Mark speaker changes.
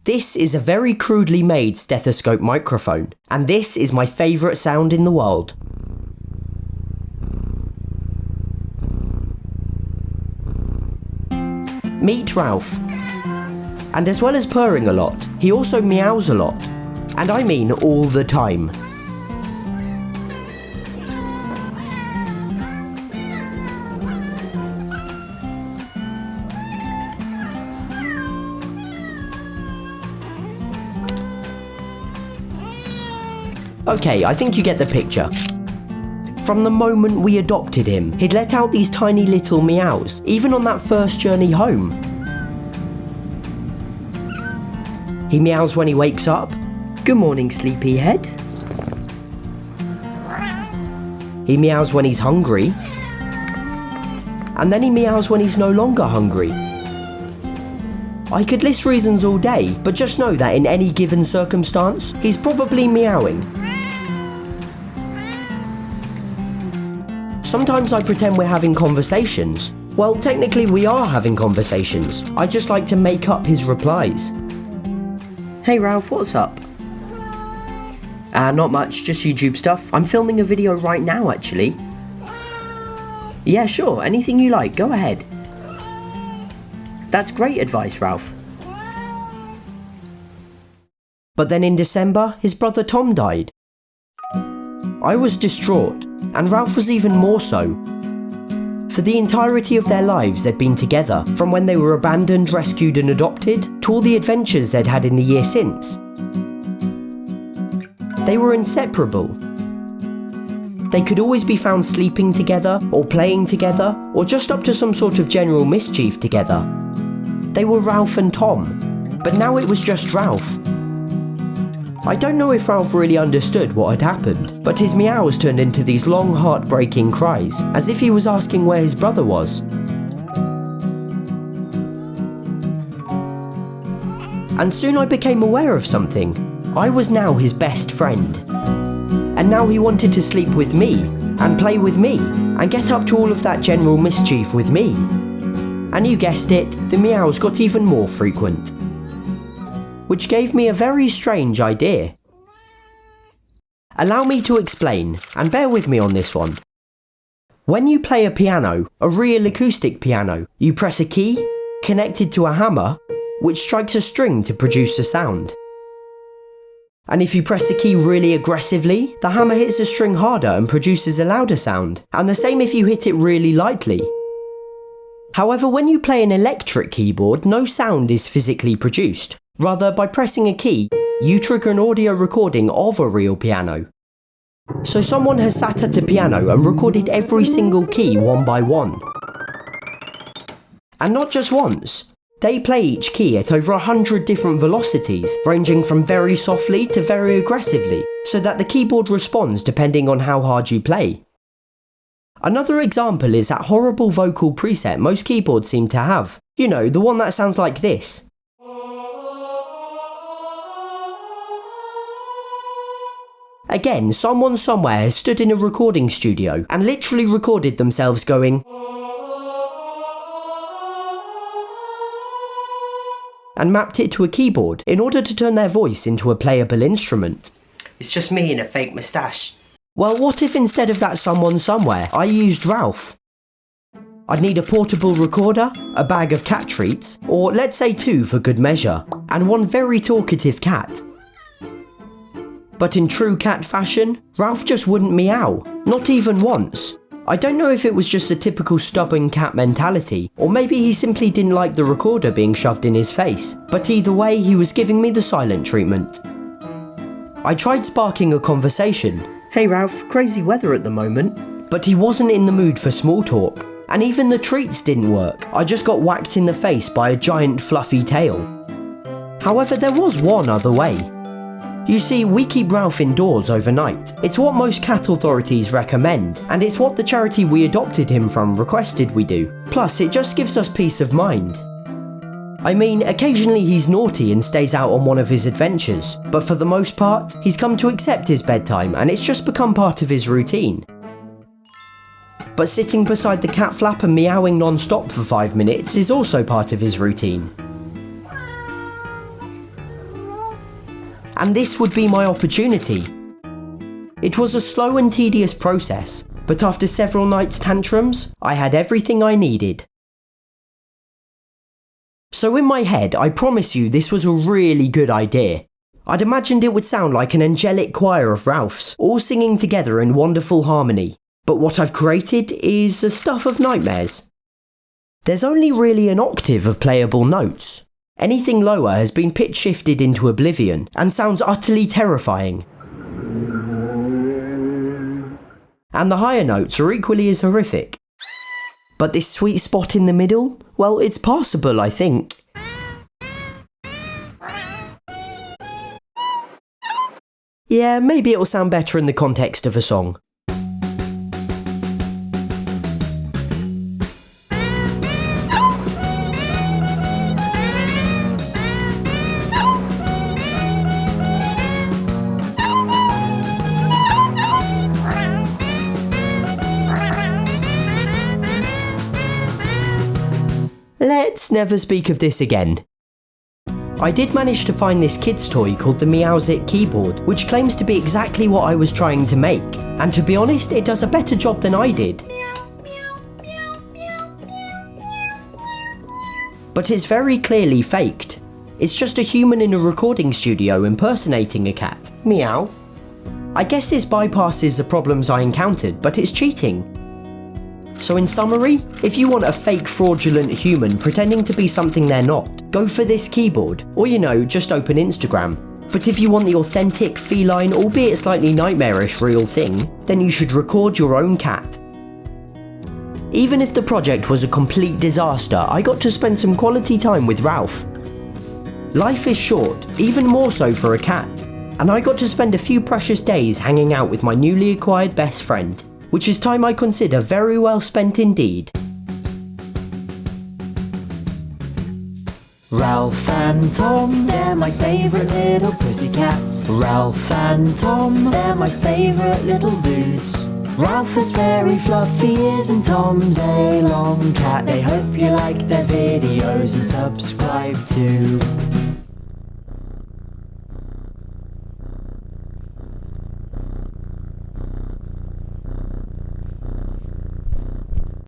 Speaker 1: This is a very crudely made stethoscope microphone, and this is my favourite sound in the world. Meet Ralph. And as well as purring a lot, he also meows a lot. And I mean all the time. Okay, I think you get the picture. From the moment we adopted him, he'd let out these tiny little meows, even on that first journey home. He meows when he wakes up. Good morning, sleepyhead. He meows when he's hungry. And then he meows when he's no longer hungry. I could list reasons all day, but just know that in any given circumstance, he's probably meowing. Sometimes I pretend we're having conversations. Well, technically we are having conversations. I just like to make up his replies. Hey Ralph, what's up? Not much, just YouTube stuff. I'm filming a video right now, actually. Yeah, sure, anything you like, go ahead. That's great advice, Ralph. But then in December, his brother Tom died. I was distraught, and Ralph was even more so. For the entirety of their lives they'd been together, from when they were abandoned, rescued and adopted, to all the adventures they'd had in the year since. They were inseparable. They could always be found sleeping together, or playing together, or just up to some sort of general mischief together. They were Ralph and Tom, but now it was just Ralph. I don't know if Ralph really understood what had happened, but his meows turned into these long heartbreaking cries, as if he was asking where his brother was. And soon I became aware of something. I was now his best friend. And now he wanted to sleep with me, and play with me, and get up to all of that general mischief with me. And you guessed it, the meows got even more frequent. Which gave me a very strange idea. Allow me to explain, and bear with me on this one. When you play a piano, a real acoustic piano, you press a key, connected to a hammer, which strikes a string to produce a sound. And if you press the key really aggressively, the hammer hits the string harder and produces a louder sound, and the same if you hit it really lightly. However, when you play an electric keyboard, no sound is physically produced. Rather, by pressing a key, you trigger an audio recording of a real piano. So someone has sat at a piano and recorded every single key one by one. And not just once. They play each key at over 100 different velocities, ranging from very softly to very aggressively, so that the keyboard responds depending on how hard you play. Another example is that horrible vocal preset most keyboards seem to have. You know, the one that sounds like this. Again, someone somewhere has stood in a recording studio and literally recorded themselves going and mapped it to a keyboard in order to turn their voice into a playable instrument. It's just me and a fake moustache. Well, what if instead of that someone somewhere, I used Ralph? I'd need a portable recorder, a bag of cat treats, or let's say 2 for good measure, and one very talkative cat. But in true cat fashion, Ralph just wouldn't meow, not even once. I don't know if it was just a typical stubborn cat mentality, or maybe he simply didn't like the recorder being shoved in his face, but either way he was giving me the silent treatment. I tried sparking a conversation. Hey Ralph, crazy weather at the moment. But he wasn't in the mood for small talk, and even the treats didn't work. I just got whacked in the face by a giant fluffy tail. However, there was one other way. You see, we keep Ralph indoors overnight. It's what most cat authorities recommend, and it's what the charity we adopted him from requested we do. Plus, it just gives us peace of mind. I mean, occasionally he's naughty and stays out on one of his adventures, but for the most part, he's come to accept his bedtime and it's just become part of his routine. But sitting beside the cat flap and meowing non-stop for 5 minutes is also part of his routine. and this would be my opportunity. It was a slow and tedious process, but after several nights' tantrums, I had everything I needed. So in my head, I promise you this was a really good idea. I'd imagined it would sound like an angelic choir of Ralphs, all singing together in wonderful harmony. But what I've created is the stuff of nightmares. There's only really an octave of playable notes. Anything lower has been pitch shifted into oblivion and sounds utterly terrifying. And the higher notes are equally as horrific. But this sweet spot in the middle, well, it's passable, I think. Yeah, maybe it'll sound better in the context of a song. Let's never speak of this again. I did manage to find this kid's toy called the Meows Keyboard, which claims to be exactly what I was trying to make, and to be honest, it does a better job than I did. But it's very clearly faked. It's just a human in a recording studio impersonating a cat. Meow. I guess this bypasses the problems I encountered, but it's cheating. So in summary, if you want a fake fraudulent human pretending to be something they're not, go for this keyboard, or just open Instagram. But if you want the authentic, feline, albeit slightly nightmarish real thing, then you should record your own cat. Even if the project was a complete disaster, I got to spend some quality time with Ralph. Life is short, even more so for a cat, and I got to spend a few precious days hanging out with my newly acquired best friend, which is time I consider very well spent indeed.
Speaker 2: Ralph and Tom, they're my favourite little pussycats. Ralph and Tom, they're my favourite little dudes. Ralph has very fluffy ears and Tom's a long cat. They hope you like their videos and subscribe too.